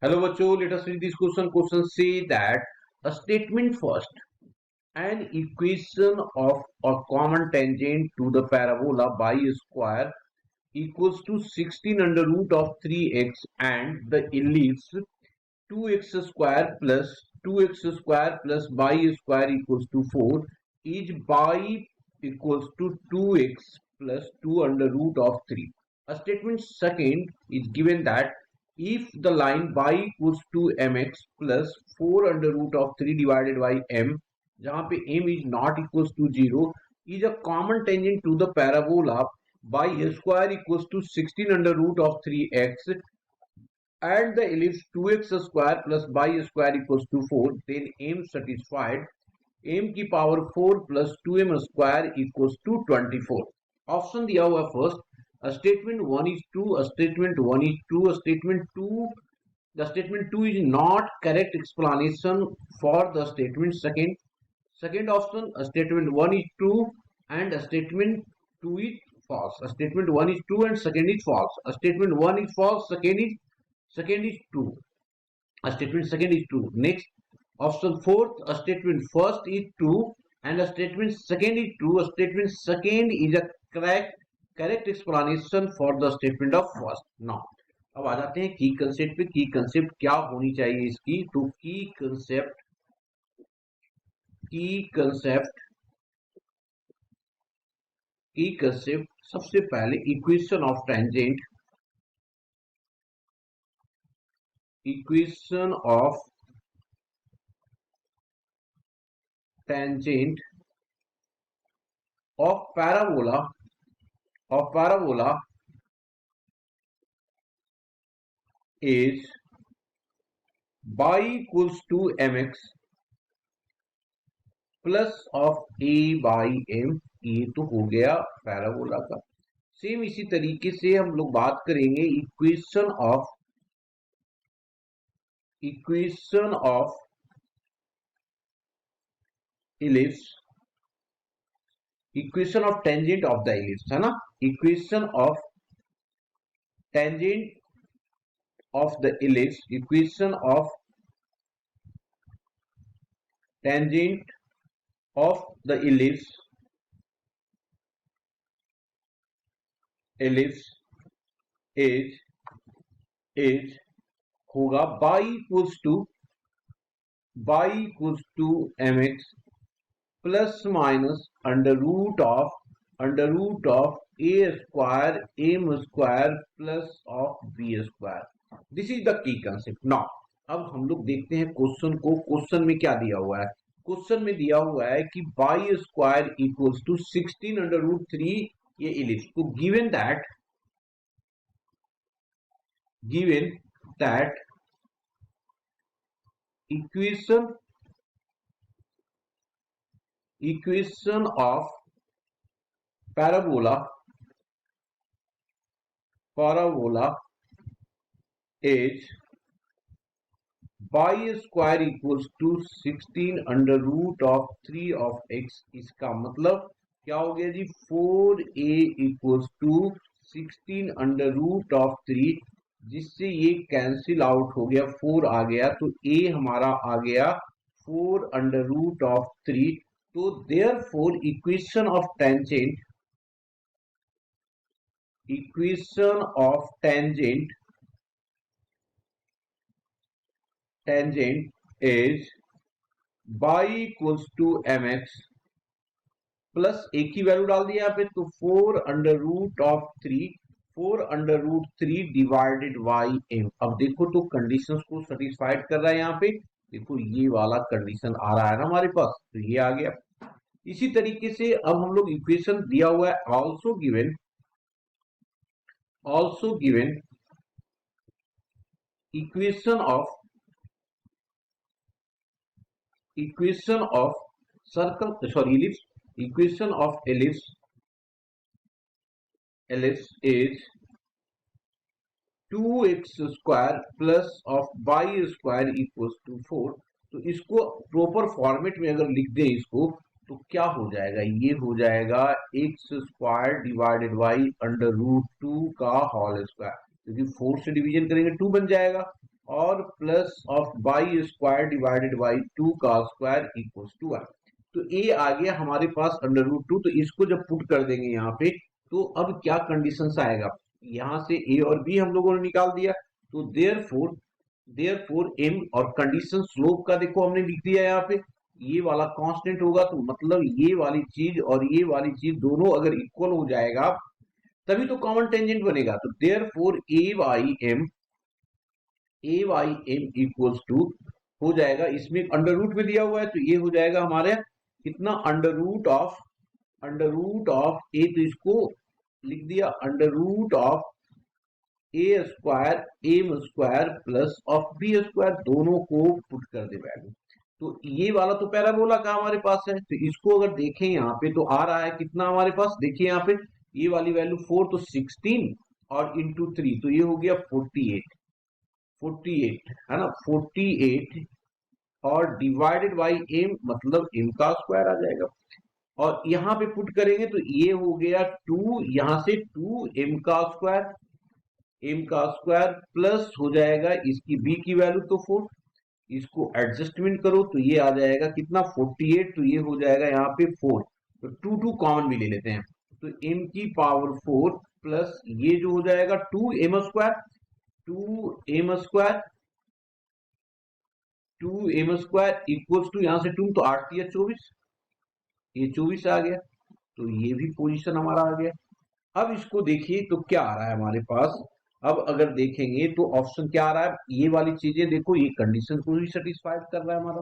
Hello, bachcho. Let us read this question. Question say that a statement first. An equation of a common tangent to the parabola by square equals to 16 under root of 3x and the ellipse 2x square plus 2x square plus by square equals to 4 is by equals to 2x plus 2 under root of 3. A statement second is given that if the line y equals to mx plus 4 under root of 3 divided by m, जहाँ पे m is not equals to 0, is a common tangent to the parabola by square equals to 16 under root of 3x and the ellipse 2x square plus by square equals to 4, then m satisfied, m की power 4 plus 2m square equals to 24. Option दिया हुआ first, statement 1 is true, statement 1 is true, statement 2, the statement 2 is not correct explanation for the statement second. Second option, statement 1 is true and statement 2 is false. Statement 1 is true and second is false. Statement 1 is false, second is true. Statement second is true. Next, option fourth, a statement first is true and a statement second is true. A statement second is a correct explanation for the statement of first. Now, अब आ जाते हैं की concept पे. की concept क्या होनी चाहिए इसकी? तो की कंसेप्ट सबसे पहले equation of tangent, equation of tangent of parabola is y equals to mx plus of a by m. ये तो हो गया पैराबोला का. सेम इसी तरीके से हम लोग बात करेंगे equation of ellipse, equation of tangent of the ellipse, है ना. Equation of tangent of the ellipse, equation of tangent of the ellipse is होगा y equals to mx plus minus under root of a square m square plus of b square. This is the key concept. Now अब हम लोग देखते हैं question को. Question में क्या दिया हुआ है? क्वेश्चन में दिया हुआ है कि y square equals to 16 under root 3 ये इलिप्स. तो given that equation of parabola is y square equals to 16 under root of 3 of x. इसका मतलब क्या हो गया जी? 4a equals to 16 under root of 3, जिससे ये कैंसिल आउट हो गया, 4 आ गया, तो a हमारा आ गया 4 under root of 3. तो therefore equation of tangent is y equals to mx plus एक ही वैल्यू डाल दिया यहाँ पे, तो 4 under root of 3 divided by m. अब देखो तो कंडीशंस को सेटिस्फाइड कर रहा है. यहाँ पे देखो ये वाला कंडीशन आ रहा है ना हमारे पास, तो ये आ गया. इसी तरीके से अब हम लोग इक्वेशन दिया हुआ है also given equation of circle, sorry ellipse, equation of ellipse is 2x square plus of y square equals to 4. तो इसको प्रॉपर फॉर्मेट में अगर लिख दें इसको, तो क्या हो जाएगा? ये हो जाएगा x square divided by under root 2 का होल स्क्वायर, क्योंकि 4 से डिवीजन करेंगे 2 बन जाएगा. और plus of by square divided by 2 का स्क्वायर इक्वल्स टू 1। तो ए आ गया हमारे पास अंडर रूट 2। तो इसको जब पुट कर देंगे यहाँ पे, तो अब क्या कंडीशन आएगा, यहाँ से ए और बी हम लोगों ने निकाल दिया, तो देयरफॉर एम और कंडीशन स्लोप का देखो हमने लिख दिया यहाँ पे, ये वाला कांस्टेंट होगा, तो मतलब ये वाली चीज और ये वाली चीज दोनों अगर इक्वल हो जाएगा तभी तो कॉमन टेंजेंट बनेगा। तो therefore a y m equals to हो जाएगा, इसमें अंडर रूट में दिया हुआ है, तो ये हो जाएगा हमारे कितना, अंडर रूट ऑफ ए, तो इसको लिख दिया under root of a square m square plus of b square, दोनों को पुट कर दे वैल्यू। तो ये वाला तो पैराबोला का हमारे पास है, तो इसको अगर देखें यहाँ पे तो आ रहा है कितना हमारे पास, देखिए यहाँ पे ये वाली वैल्यू 4, तो 16 और इंटू 3, तो ये हो गया 48 है ना, 48 और डिवाइडेड बाई एम, मतलब एम का स्क्वायर आ जाएगा, और यहाँ पे पुट करेंगे तो ये हो गया 2, यहां से 2 एम का स्क्वायर प्लस हो जाएगा इसकी बी की वैल्यू तो 4, इसको एडजस्टमेंट करो तो ये आ जाएगा कितना 48, तो ये हो जाएगा यहाँ पे 4, तो 2 कॉमन भी ले लेते हैं, तो m की पावर 4 प्लस ये जो हो जाएगा 2m स्क्वायर इक्वल्स टू, यहां से 2 तो 8 या 24, ये 24 आ गया, तो ये भी पोजीशन हमारा आ गया। अब इसको देखिए तो क्या आ रहा है हमारे पास, अब अगर देखेंगे तो ऑप्शन क्या आ रहा है, ये वाली चीजें देखो, ये कंडीशन को भी सेटिस्फाइड कर रहा है हमारा,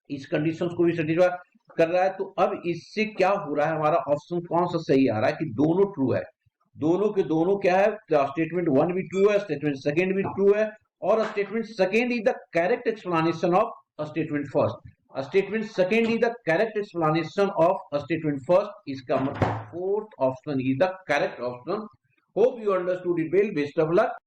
इस कंडीशन को भी सेटिस्फाई कर रहा है, तो अब इससे क्या हो रहा है, हमारा ऑप्शन कौन सा सही आ रहा है कि दोनों ट्रू है, दोनों के दोनों क्या है, स्टेटमेंट 1 भी ट्रू है, स्टेटमेंट सेकेंड भी ट्रू है, और statement second is the correct explanation of statement first, statement second is the correct explanation of statement first, इसका मतलब fourth option is the correct option. Hope you understood it well, best of luck.